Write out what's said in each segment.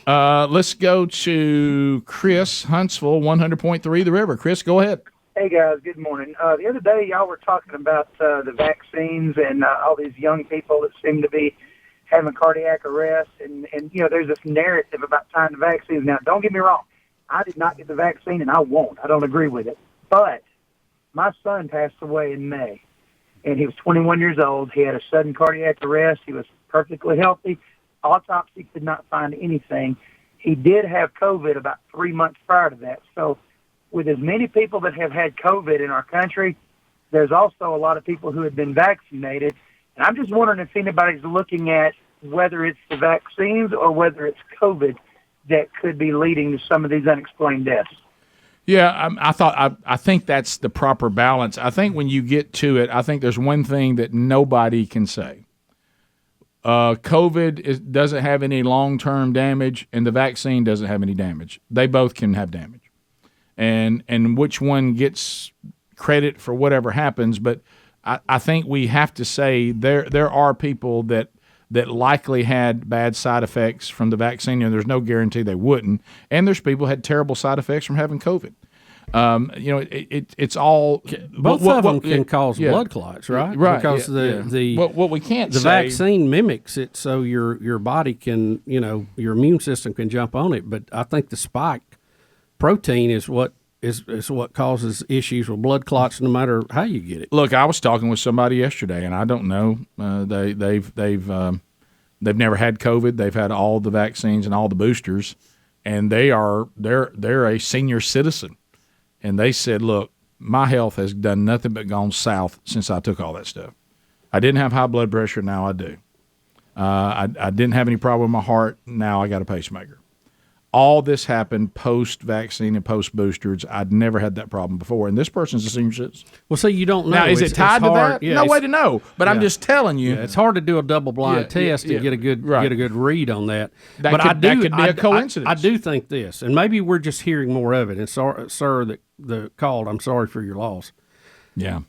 Let's go to Chris Huntsville, 100.3 The River. Chris, go ahead. Hey, guys. Good morning. The other day, y'all were talking about the vaccines and all these young people that seem to be having cardiac arrest. And there's this narrative about tying the vaccines. Now, don't get me wrong. I did not get the vaccine, and I won't. I don't agree with it. But my son passed away in May, and he was 21 years old. He had a sudden cardiac arrest. He was perfectly healthy. Autopsy could not find anything. He did have COVID about 3 months prior to that. So with as many people that have had COVID in our country, there's also a lot of people who have been vaccinated. And I'm just wondering if anybody's looking at whether it's the vaccines or whether it's COVID that could be leading to some of these unexplained deaths. Yeah, I think that's the proper balance. I think when you get to it, I think there's one thing that nobody can say. COVID doesn't have any long-term damage, and the vaccine doesn't have any damage. They both can have damage. And which one gets credit for whatever happens, but I think we have to say there are people that likely had bad side effects from the vaccine, and there's no guarantee they wouldn't. And there's people who had terrible side effects from having COVID. It's all both of them can cause blood clots, right? Right. Because what we can't the say, vaccine mimics it, so your body can, your immune system can jump on it. But I think the spike protein is what causes issues with blood clots, no matter how you get it. Look, I was talking with somebody yesterday, and I don't know. They've never had COVID. They've had all the vaccines and all the boosters, and they're a senior citizen. And they said, look, my health has done nothing but gone south since I took all that stuff. I didn't have high blood pressure. Now I do. I didn't have any problem with my heart. Now I got a pacemaker. All this happened post-vaccine and post-boosters. I'd never had that problem before. And this person's a senior citizen. Well, see, you don't know. Now, is it tied to that? Yeah, no way to know. But I'm just telling you. Yeah, it's hard to do a double-blind test and get a good read on that. But that could be a coincidence. I do think this, and maybe we're just hearing more of it. And sir, that called, I'm sorry for your loss. Yeah.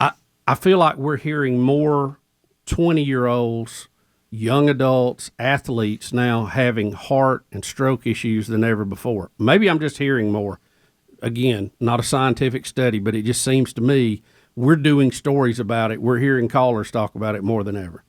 I feel like we're hearing more 20-year-olds, young adults, athletes now having heart and stroke issues than ever before. Maybe I'm just hearing more. Again, not a scientific study, but it just seems to me we're doing stories about it. We're hearing callers talk about it more than ever.